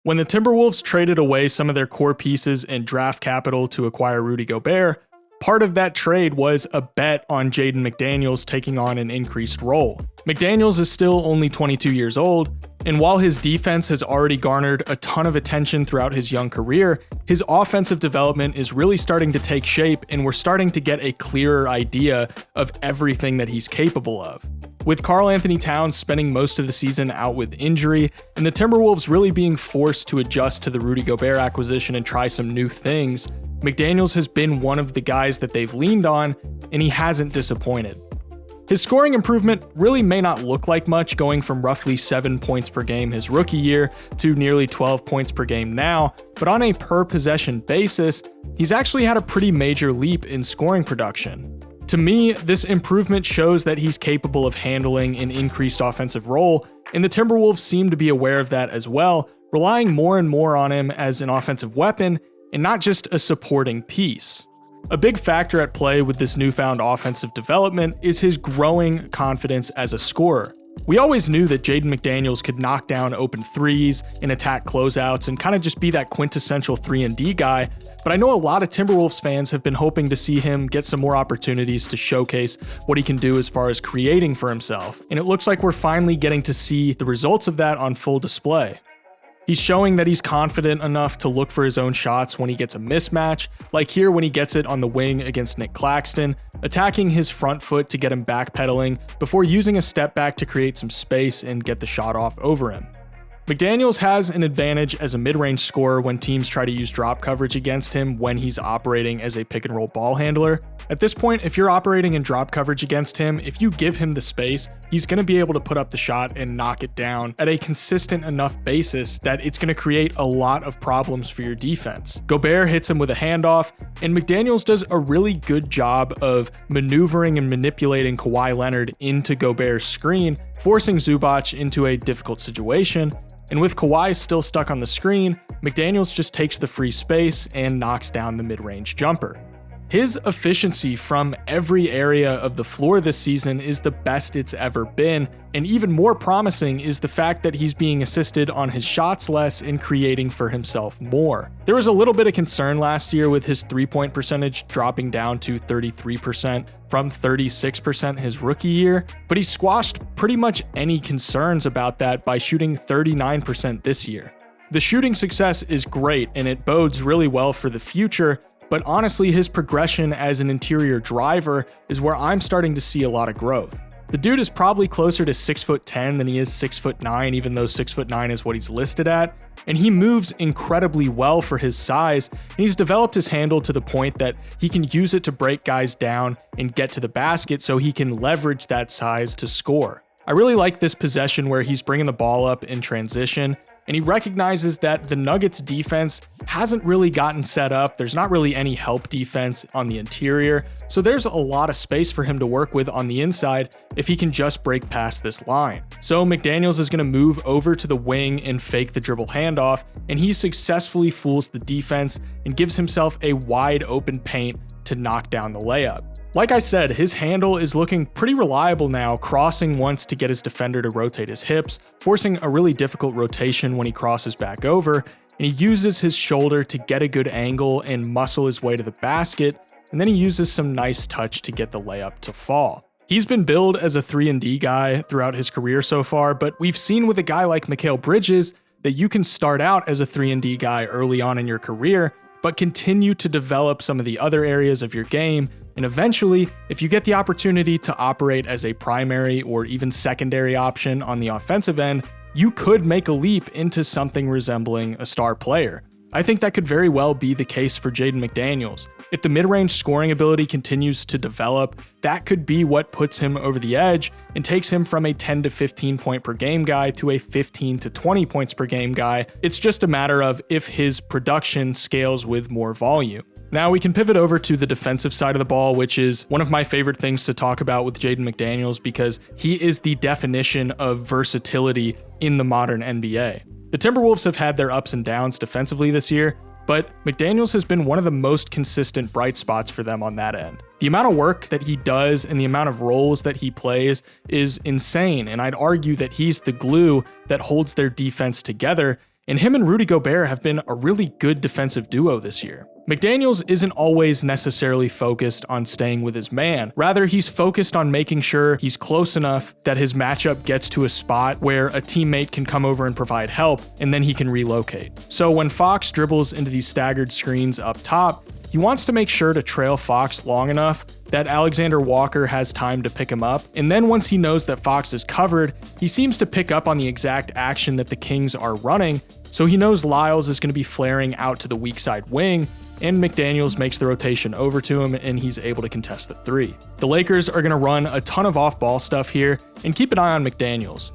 When the Timberwolves traded away some of their core pieces and draft capital to acquire Rudy Gobert, part of that trade was a bet on Jaden McDaniels taking on an increased role. McDaniels is still only 22 years old, and while his defense has already garnered a ton of attention throughout his young career, his offensive development is really starting to take shape, and we're starting to get a clearer idea of everything that he's capable of. With Karl Anthony-Towns spending most of the season out with injury, and the Timberwolves really being forced to adjust to the Rudy Gobert acquisition and try some new things, McDaniels has been one of the guys that they've leaned on, and he hasn't disappointed. His scoring improvement really may not look like much, going from roughly 7 points per game his rookie year to nearly 12 points per game now, but on a per possession basis, he's actually had a pretty major leap in scoring production. To me, this improvement shows that he's capable of handling an increased offensive role, and the Timberwolves seem to be aware of that as well, relying more and more on him as an offensive weapon and not just a supporting piece. A big factor at play with this newfound offensive development is his growing confidence as a scorer. We always knew that Jaden McDaniels could knock down open threes and attack closeouts and kind of just be that quintessential 3-and-D guy, but I know a lot of Timberwolves fans have been hoping to see him get some more opportunities to showcase what he can do as far as creating for himself, and it looks like we're finally getting to see the results of that on full display. He's showing that he's confident enough to look for his own shots when he gets a mismatch, like here when he gets it on the wing against Nick Claxton, attacking his front foot to get him backpedaling before using a step back to create some space and get the shot off over him. McDaniels has an advantage as a mid-range scorer when teams try to use drop coverage against him when he's operating as a pick-and-roll ball handler. At this point, if you're operating in drop coverage against him, if you give him the space, he's going to be able to put up the shot and knock it down at a consistent enough basis that it's going to create a lot of problems for your defense. Gobert hits him with a handoff, and McDaniels does a really good job of maneuvering and manipulating Kawhi Leonard into Gobert's screen, forcing 𝙖𝙗𝙗𝙪 into a difficult situation. And with Kawhi still stuck on the screen, McDaniels just takes the free space and knocks down the mid-range jumper. His efficiency from every area of the floor this season is the best it's ever been, and even more promising is the fact that he's being assisted on his shots less and creating for himself more. There was a little bit of concern last year with his three-point percentage dropping down to 33% from 36% his rookie year, but he squashed pretty much any concerns about that by shooting 39% this year. The shooting success is great and it bodes really well for the future, but honestly, his progression as an interior driver is where I'm starting to see a lot of growth. The dude is probably closer to 6'10" than he is 6'9", even though 6'9" is what he's listed at, and he moves incredibly well for his size, and he's developed his handle to the point that he can use it to break guys down and get to the basket so he can leverage that size to score. I really like this possession where he's bringing the ball up in transition, and he recognizes that the Nuggets defense hasn't really gotten set up. There's not really any help defense on the interior, so there's a lot of space for him to work with on the inside if he can just break past this line. So McDaniels is going to move over to the wing and fake the dribble handoff, and he successfully fools the defense and gives himself a wide open paint to knock down the layup. Like I said, his handle is looking pretty reliable now, crossing once to get his defender to rotate his hips, forcing a really difficult rotation when he crosses back over, and he uses his shoulder to get a good angle and muscle his way to the basket, and then he uses some nice touch to get the layup to fall. He's been billed as a 3-and-D guy throughout his career so far, but we've seen with a guy like Mikal Bridges that you can start out as a 3-and-D guy early on in your career, but continue to develop some of the other areas of your game, and eventually, if you get the opportunity to operate as a primary or even secondary option on the offensive end, you could make a leap into something resembling a star player. I think that could very well be the case for Jaden McDaniels. If the mid-range scoring ability continues to develop, that could be what puts him over the edge and takes him from a 10 to 15 point per game guy to a 15 to 20 points per game guy. It's just a matter of if his production scales with more volume. Now we can pivot over to the defensive side of the ball, which is one of my favorite things to talk about with Jaden McDaniels because he is the definition of versatility in the modern NBA. The Timberwolves have had their ups and downs defensively this year, but McDaniels has been one of the most consistent bright spots for them on that end. The amount of work that he does and the amount of roles that he plays is insane, and I'd argue that he's the glue that holds their defense together, and him and Rudy Gobert have been a really good defensive duo this year. McDaniels isn't always necessarily focused on staying with his man. Rather, he's focused on making sure he's close enough that his matchup gets to a spot where a teammate can come over and provide help, and then he can relocate. So when Fox dribbles into these staggered screens up top, he wants to make sure to trail Fox long enough that Alexander Walker has time to pick him up, and then once he knows that Fox is covered, he seems to pick up on the exact action that the Kings are running, so he knows Lyles is going to be flaring out to the weak side wing, and McDaniels makes the rotation over to him and he's able to contest the three. The Lakers are going to run a ton of off-ball stuff here, and keep an eye on McDaniels.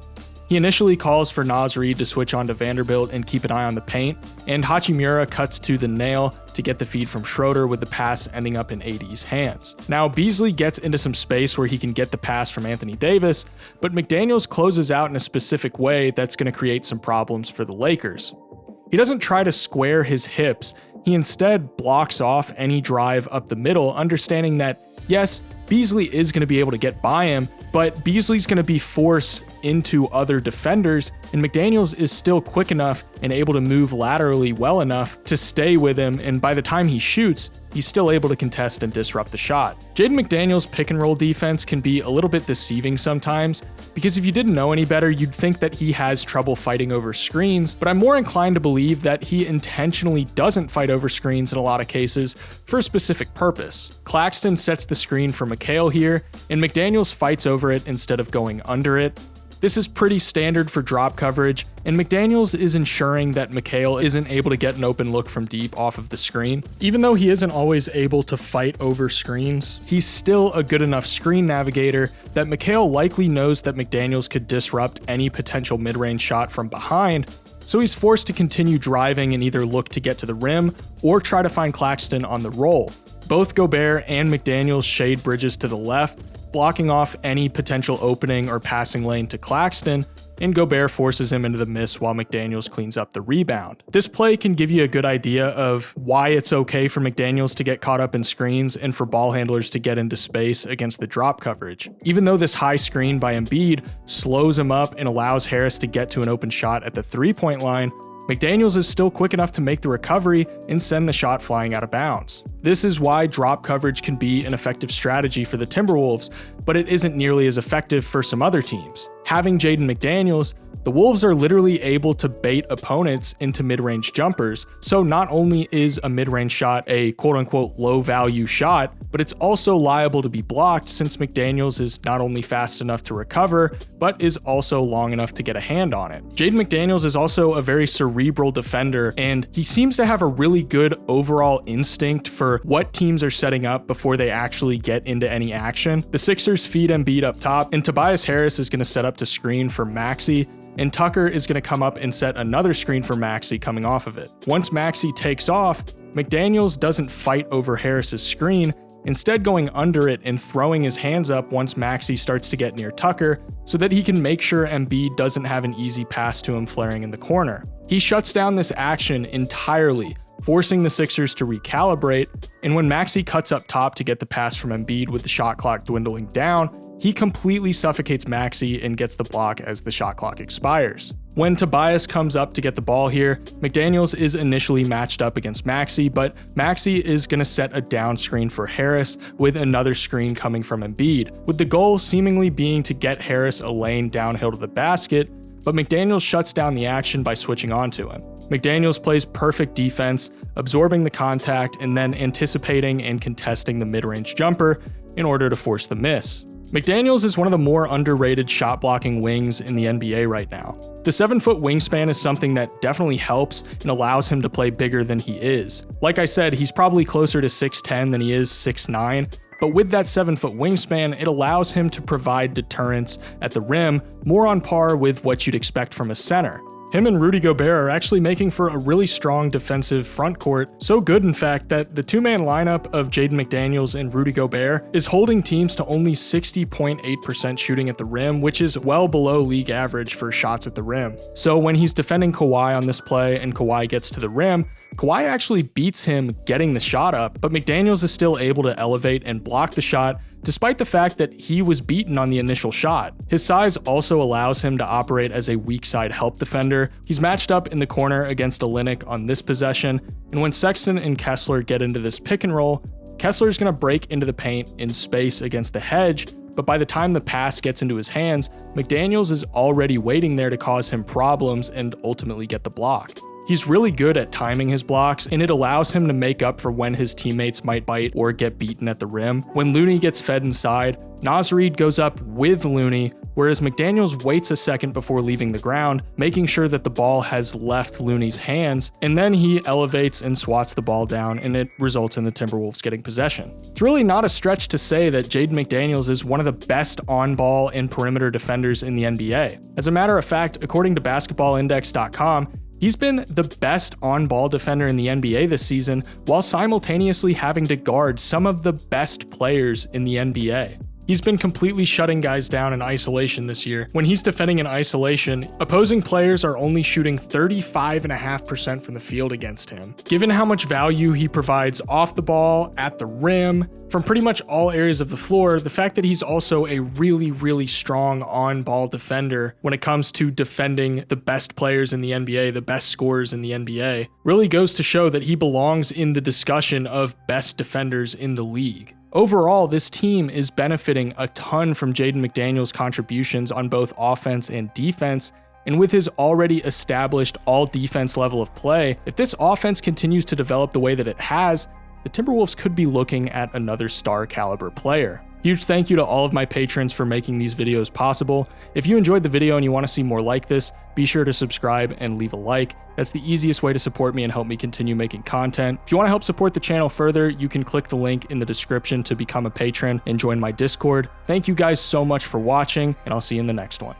He initially calls for Naz Reid to switch on to Vanderbilt and keep an eye on the paint, and Hachimura cuts to the nail to get the feed from Schroeder with the pass ending up in AD's hands. Now Beasley gets into some space where he can get the pass from Anthony Davis, but McDaniels closes out in a specific way that's going to create some problems for the Lakers. He doesn't try to square his hips, he instead blocks off any drive up the middle, understanding that, yes, Beasley is going to be able to get by him, but Beasley's going to be forced into other defenders, and McDaniels is still quick enough and able to move laterally well enough to stay with him, and by the time he shoots, he's still able to contest and disrupt the shot. Jaden McDaniels' pick and roll defense can be a little bit deceiving sometimes, because if you didn't know any better, you'd think that he has trouble fighting over screens, but I'm more inclined to believe that he intentionally doesn't fight over screens in a lot of cases for a specific purpose. Claxton sets the screen for McHale here, and McDaniels fights over it instead of going under it. This is pretty standard for drop coverage, and McDaniels is ensuring that McHale isn't able to get an open look from deep off of the screen. Even though he isn't always able to fight over screens, he's still a good enough screen navigator that McHale likely knows that McDaniels could disrupt any potential mid-range shot from behind, so he's forced to continue driving and either look to get to the rim or try to find Claxton on the roll. Both Gobert and McDaniels shade Bridges to the left, blocking off any potential opening or passing lane to Claxton, and Gobert forces him into the miss while McDaniels cleans up the rebound. This play can give you a good idea of why it's okay for McDaniels to get caught up in screens and for ball handlers to get into space against the drop coverage. Even though this high screen by Embiid slows him up and allows Harris to get to an open shot at the three-point line, McDaniels is still quick enough to make the recovery and send the shot flying out of bounds. This is why drop coverage can be an effective strategy for the Timberwolves, but it isn't nearly as effective for some other teams. Having Jaden McDaniels, the Wolves are literally able to bait opponents into mid-range jumpers, so not only is a mid-range shot a quote-unquote low-value shot, but it's also liable to be blocked since McDaniels is not only fast enough to recover, but is also long enough to get a hand on it. Jaden McDaniels is also a very cerebral defender, and he seems to have a really good overall instinct for what teams are setting up before they actually get into any action. The Sixers feed Embiid up top, and Tobias Harris is going to set up to screen for Maxey, and Tucker is going to come up and set another screen for Maxey coming off of it. Once Maxey takes off, McDaniels doesn't fight over Harris's screen, instead going under it and throwing his hands up once Maxey starts to get near Tucker so that he can make sure Embiid doesn't have an easy pass to him flaring in the corner. He shuts down this action entirely, forcing the Sixers to recalibrate, and when Maxey cuts up top to get the pass from Embiid with the shot clock dwindling down, he completely suffocates Maxey and gets the block as the shot clock expires. When Tobias comes up to get the ball here, McDaniels is initially matched up against Maxey, but Maxey is going to set a down screen for Harris with another screen coming from Embiid, with the goal seemingly being to get Harris a lane downhill to the basket, but McDaniels shuts down the action by switching onto him. McDaniels plays perfect defense, absorbing the contact and then anticipating and contesting the mid-range jumper in order to force the miss. McDaniels is one of the more underrated shot-blocking wings in the NBA right now. The 7-foot wingspan is something that definitely helps and allows him to play bigger than he is. Like I said, he's probably closer to 6'10 than he is 6'9, but with that 7-foot wingspan, it allows him to provide deterrence at the rim, more on par with what you'd expect from a center. Him and Rudy Gobert are actually making for a really strong defensive front court, so good in fact that the two-man lineup of Jaden McDaniels and Rudy Gobert is holding teams to only 60.8% shooting at the rim, which is well below league average for shots at the rim. So when he's defending Kawhi on this play and Kawhi gets to the rim, Kawhi actually beats him getting the shot up, but McDaniels is still able to elevate and block the shot, despite the fact that he was beaten on the initial shot. His size also allows him to operate as a weak side help defender. He's matched up in the corner against Olynyk on this possession, and when Sexton and Kessler get into this pick and roll, Kessler's going to break into the paint in space against the hedge, but by the time the pass gets into his hands, McDaniels is already waiting there to cause him problems and ultimately get the block. He's really good at timing his blocks, and it allows him to make up for when his teammates might bite or get beaten at the rim. When Looney gets fed inside, Naz Reid goes up with Looney, whereas McDaniels waits a second before leaving the ground, making sure that the ball has left Looney's hands, and then he elevates and swats the ball down, and it results in the Timberwolves getting possession. It's really not a stretch to say that Jaden McDaniels is one of the best on-ball and perimeter defenders in the NBA. As a matter of fact, according to basketballindex.com, he's been the best on-ball defender in the NBA this season, while simultaneously having to guard some of the best players in the NBA. He's been completely shutting guys down in isolation this year. When he's defending in isolation, opposing players are only shooting 35.5% from the field against him. Given how much value he provides off the ball, at the rim, from pretty much all areas of the floor, the fact that he's also a really strong on-ball defender when it comes to defending the best players in the NBA, the best scorers in the NBA, really goes to show that he belongs in the discussion of best defenders in the league. Overall, this team is benefiting a ton from Jaden McDaniels' contributions on both offense and defense, and with his already established all-defense level of play, if this offense continues to develop the way that it has, the Timberwolves could be looking at another star-caliber player. Huge thank you to all of my patrons for making these videos possible. If you enjoyed the video and you want to see more like this, be sure to subscribe and leave a like. That's the easiest way to support me and help me continue making content. If you want to help support the channel further, you can click the link in the description to become a patron and join my Discord. Thank you guys so much for watching, and I'll see you in the next one.